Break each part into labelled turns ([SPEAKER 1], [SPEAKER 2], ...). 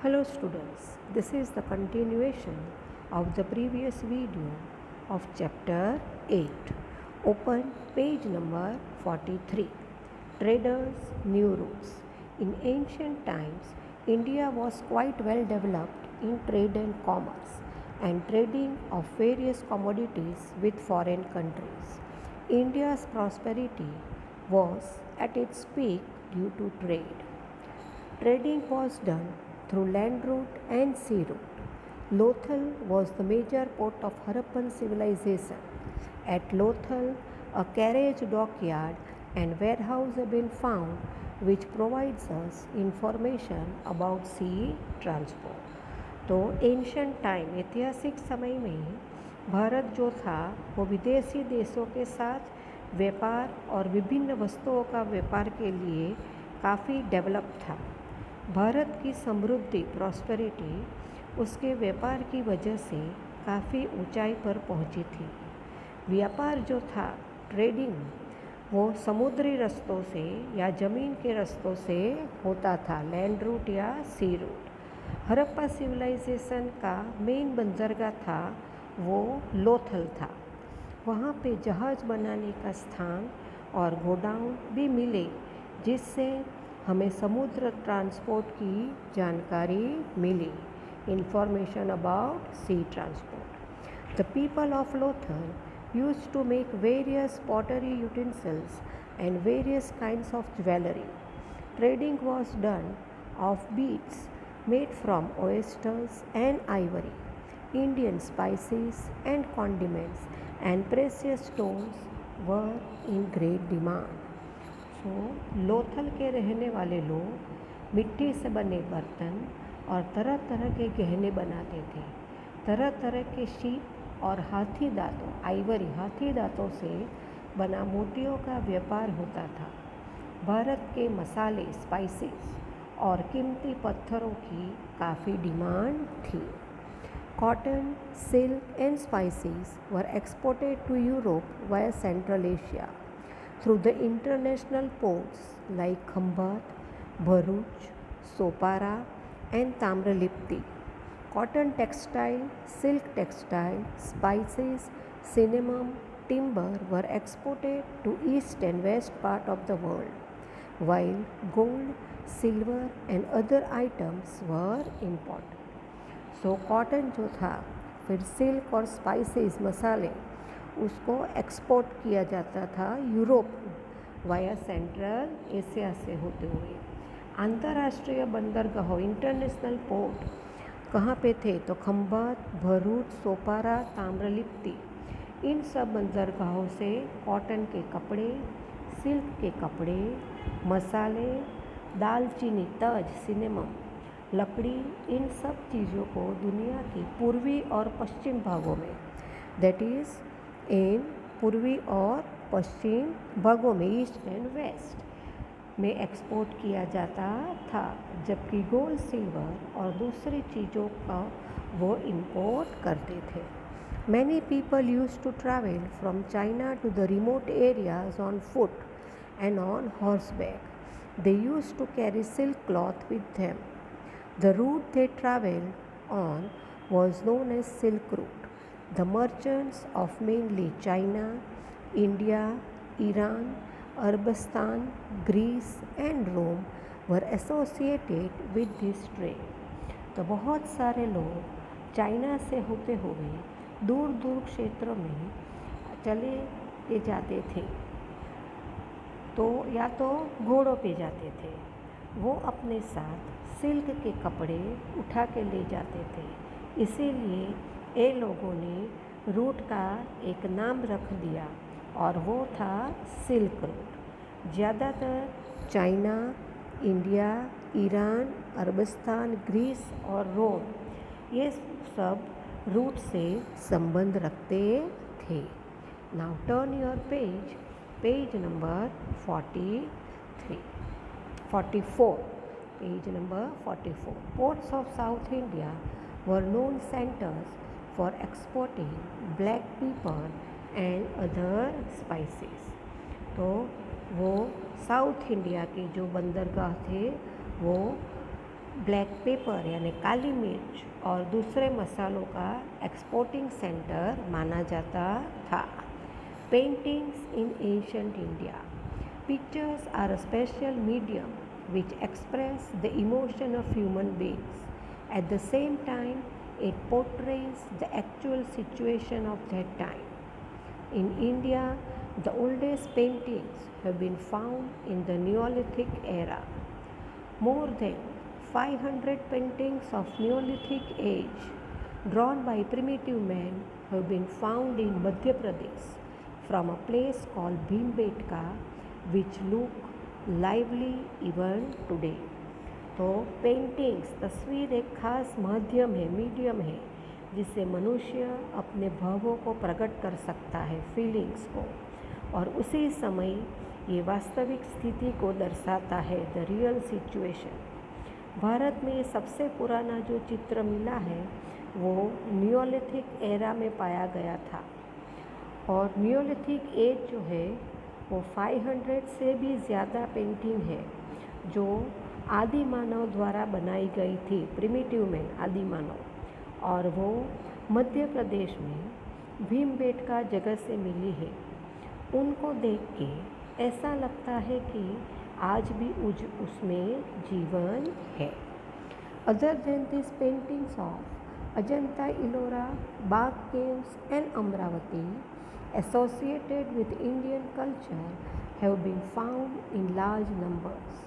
[SPEAKER 1] Hello students, this is the continuation of the previous video of chapter 8. Open page number 43. Traders' New Routes. In ancient times, India was quite well developed in trade and commerce and trading of various commodities with foreign countries. India's prosperity was at its peak due to trade. Trading was done through land route and sea route. Lothal was the major port of Harappan civilization. At Lothal, a carriage dockyard and warehouse have been found which provides us information about sea transport. तो ancient time ऐतिहासिक समय में भारत जो था वो विदेशी देशों के साथ व्यापार और विभिन्न वस्तुओं का व्यापार के लिए काफ़ी डेवलप था। भारत की समृद्धि प्रॉस्पेरिटी उसके व्यापार की वजह से काफ़ी ऊंचाई पर पहुंची थी। व्यापार जो था ट्रेडिंग वो समुद्री रास्तों से या ज़मीन के रास्तों से होता था, लैंड रूट या सी रूट। हड़प्पा सिविलाइजेशन का मेन बंदरगाह था वो लोथल था। वहाँ पे जहाज़ बनाने का स्थान और गोडाउन भी मिले जिससे हमें समुद्र ट्रांसपोर्ट की जानकारी मिली, information about sea transport. The people of Lothal used to make various pottery utensils and various kinds of jewelry. Trading was done of beads made from oysters and ivory, Indian spices and condiments, and precious stones were in great demand. So, Lothal के रहने वाले लोग मिट्टी से बने बर्तन और तरह तरह के गहने बनाते थे। तरह तरह के शीप और हाथी दांतों हाथी दांतों से बना मोतियों का व्यापार होता था। भारत के मसाले स्पाइसेस और कीमती पत्थरों की काफ़ी डिमांड थी। Cotton, silk and spices were exported to Europe via Central Asia through the international ports like Khambhat, Bharuch, Sopara and Tamralipti. Cotton textile, silk textile, spices, cinnamon, timber were exported to east and west part of the world, while gold, silver and other items were imported. So cotton जो था, फिर silk और spices मसाले उसको export किया जाता था Europe via Central Asia से होते हुए। अंतर्राष्ट्रीय बंदरगाहों इंटरनेशनल पोर्ट कहाँ पे थे तो खंभात, भरूच, सोपारा, ताम्रलिप्ति, इन सब बंदरगाहों से कॉटन के कपड़े, सिल्क के कपड़े, मसाले, दालचीनी, तज, सिनेमम, लकड़ी, इन सब चीज़ों को दुनिया के पूर्वी और पश्चिम भागों में, दैट इज़ इन पूर्वी और पश्चिम भागों में, ईस्ट एंड वेस्ट में एक्सपोर्ट किया जाता था, जबकि गोल्ड, सिल्वर और दूसरी चीज़ों का वो इंपोर्ट करते थे। Many people use to travel from China to the remote areas on foot and on horseback. They use to carry silk cloth with them. The route they travel on was known as Silk Route. The merchants of mainly China, India, Iran, Arabistan, Greece and Rome were associated with this trade. तो बहुत सारे लोग China से होते हुए दूर दूर क्षेत्रों में चले जाते थे, तो या तो घोड़ों पे जाते थे, वो अपने साथ सिल्क के कपड़े उठा के ले जाते थे। इसीलिए ये लोगों ने रूट का एक नाम रख दिया और वो था सिल्क रूट। ज़्यादातर चाइना, इंडिया, ईरान, अरबस्तान, ग्रीस और रोम ये सब रूट से संबंध रखते थे। Now turn your page number 44, page number 44. Ports of South India were known centers for exporting black pepper and other spices. तो वो साउथ इंडिया के जो बंदरगाह थे वो ब्लैक पेपर यानी काली मिर्च और दूसरे मसालों का एक्सपोर्टिंग सेंटर माना जाता था। Paintings in ancient India. Pictures are a special medium which express the emotion of human beings. At the same time, it portrays the actual situation of that time. In India, the oldest paintings have been found in the Neolithic era. More than 500 paintings of Neolithic age drawn by primitive men have been found in Madhya Pradesh from a place called Bhimbetka, which look lively even today. तो paintings तस्वीर एक खास माध्यम है, medium है, जिससे मनुष्य अपने भावों को प्रकट कर सकता है, फीलिंग्स को, और उसी समय ये वास्तविक स्थिति को दर्शाता है, द रियल सिचुएशन। भारत में सबसे पुराना जो चित्र मिला है वो नियोलिथिक एरा में पाया गया था, और नियोलिथिक एज जो है वो 500 से भी ज़्यादा पेंटिंग है जो आदि मानव द्वारा बनाई गई थी, प्रिमिटिव मैन, आदि मानव, और वो मध्य प्रदेश में भीमबेटका जगह से मिली है। उनको देख के ऐसा लगता है कि आज भी उसमें जीवन है। Other than this paintings of Ajanta Ellora, Bagh caves and Amravati associated with Indian culture have been found in large numbers.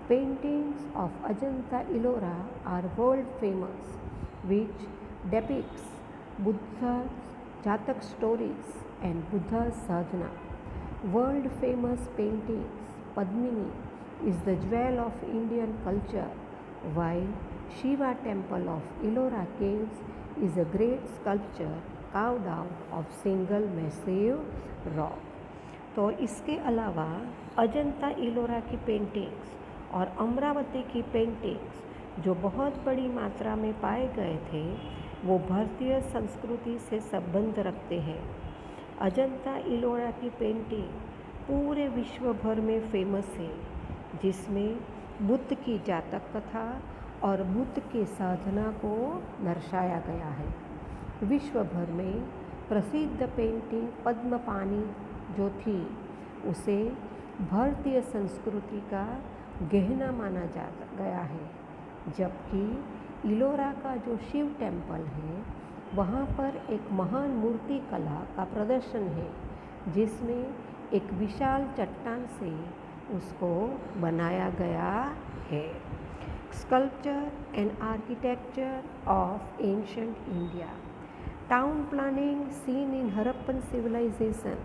[SPEAKER 1] Paintings of Ajanta Ellora are world famous, which depicts Buddha's Jatak stories and Buddha's sadhana. World famous paintings Padmini is the jewel of Indian culture, while Shiva temple of Ellora caves is a great sculpture carved out of single massive rock. तो इसके अलावा अजंता इलोरा की paintings और अमरावती की paintings जो बहुत बड़ी मात्रा में पाए गए थे वो भारतीय संस्कृति से संबंध रखते हैं। अजंता इलोरा की पेंटिंग पूरे विश्व भर में फेमस है, जिसमें बुद्ध की जातक कथा और बुद्ध की साधना को दर्शाया गया है। विश्व भर में प्रसिद्ध पेंटिंग पद्मपानी जो थी उसे भारतीय संस्कृति का गहना माना गया है, जबकि इलोरा का जो शिव टेम्पल है वहाँ पर एक महान मूर्ति कला का प्रदर्शन है, जिसमें एक विशाल चट्टान से उसको बनाया गया है। Sculpture and architecture of ancient India. Town planning seen in Harappan civilization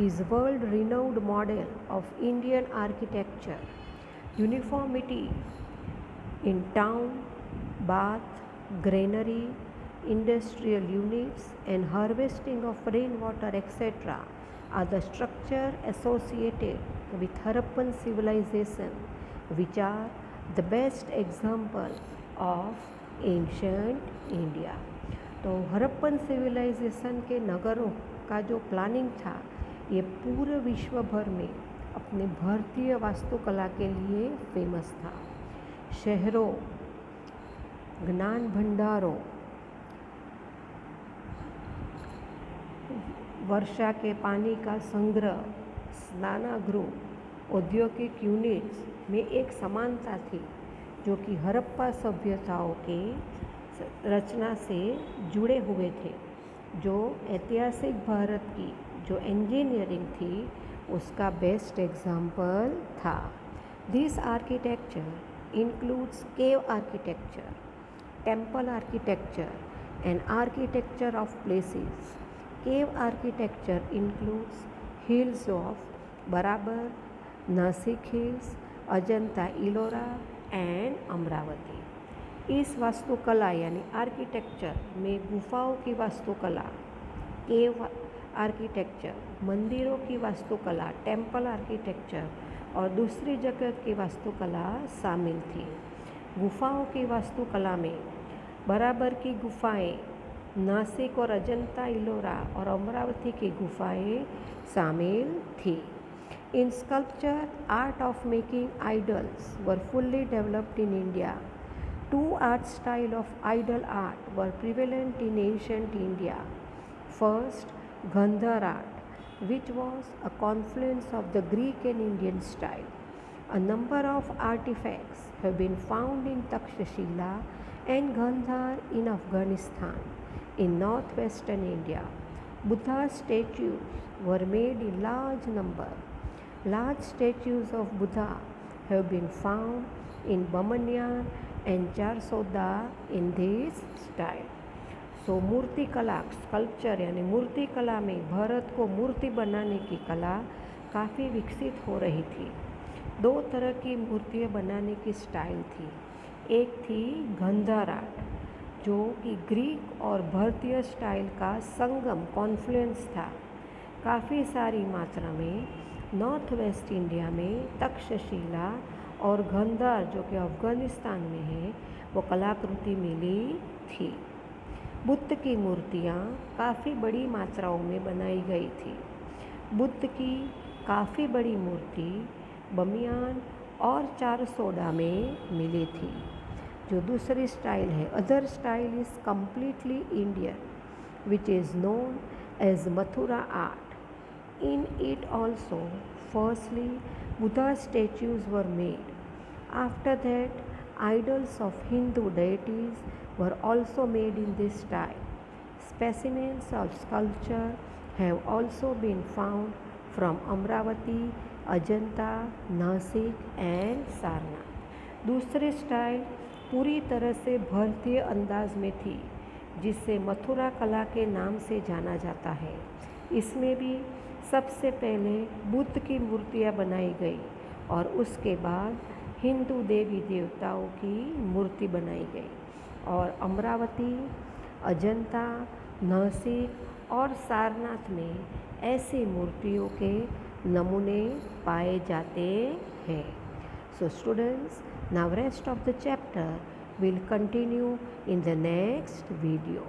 [SPEAKER 1] is world-renowned model of Indian architecture. Uniformity in town, bath, granary, industrial units and harvesting of rainwater etc. are the structure associated with Harappan civilization, which are the best example of ancient India. तो Harappan civilisation के नगरों का जो planning था ये पूरे विश्व भर में अपने भारतीय वास्तुकला के लिए फेमस था। शहरों, ज्ञान भंडारों, वर्षा के पानी का संग्रह, स्नानगृह, औद्योगिक यूनिट्स में एक समानता थी जो कि हरप्पा सभ्यताओं के रचना से जुड़े हुए थे। जो ऐतिहासिक भारत की जो इंजीनियरिंग थी उसका बेस्ट एग्जाम्पल था। This architecture includes cave architecture, temple architecture and architecture of places. Cave architecture includes hills of बराबर, नासिक हिल्स, अजंता इलोरा एंड अमरावती। इस वास्तुकला यानी आर्किटेक्चर में गुफाओं की वास्तुकला, केव आर्किटेक्चर, मंदिरों की वास्तुकला, टेम्पल आर्किटेक्चर और दूसरी जगह की वास्तुकला शामिल थी। गुफाओं की वास्तुकला में बराबर की गुफाएं, नासिक और अजंता इलोरा और अमरावती की गुफाएं शामिल थी। In sculpture, art of making idols were fully developed in India. Two art styles of idol art were prevalent in ancient India. First, Gandhar art, which was a confluence of the Greek and Indian style. A number of artifacts have been found in Takshashila and Gandhar in Afghanistan, in northwestern India. Buddha statues were made in large number. Large statues of Buddha have been found in Bamanian and Jarsoda in this style. सो मूर्ति कला sculpture यानी मूर्ति कला में भारत को मूर्ति बनाने की कला काफ़ी विकसित हो रही थी। दो तरह की मूर्तियाँ बनाने की स्टाइल थी। एक थी गंधार आर्ट, जो कि ग्रीक और भारतीय स्टाइल का संगम कॉन्फ्लुएंस था। काफ़ी सारी मात्रा में नॉर्थ वेस्ट इंडिया में तक्षशिला और गंधार, जो कि अफ़गानिस्तान में है, वो कलाकृति मिली थी। बुद्ध की मूर्तियाँ काफ़ी बड़ी मात्राओं में बनाई गई थी। बुद्ध की काफ़ी बड़ी मूर्ति बमियान और चारसोडा में मिली थी। जो दूसरी स्टाइल है, other style is completely Indian, which is known as Mathura art. In it also firstly Buddha statues were made. After that, idols of Hindu deities were also made in this style. Specimens of sculpture have also been found from Amravati, Ajanta, Nasik and Sarnath. दूसरी style पूरी तरह से भारतीय अंदाज में थी, जिसे मथुरा कला के नाम से जाना जाता है। इसमें भी सबसे पहले बुद्ध की मूर्तियाँ बनाई गई और उसके बाद हिंदू देवी देवताओं की मूर्ति बनाई गई और अमरावती, अजंता, नासिक और सारनाथ में ऐसी मूर्तियों के नमूने पाए जाते हैं। So students, now rest of the chapter will continue in the next video.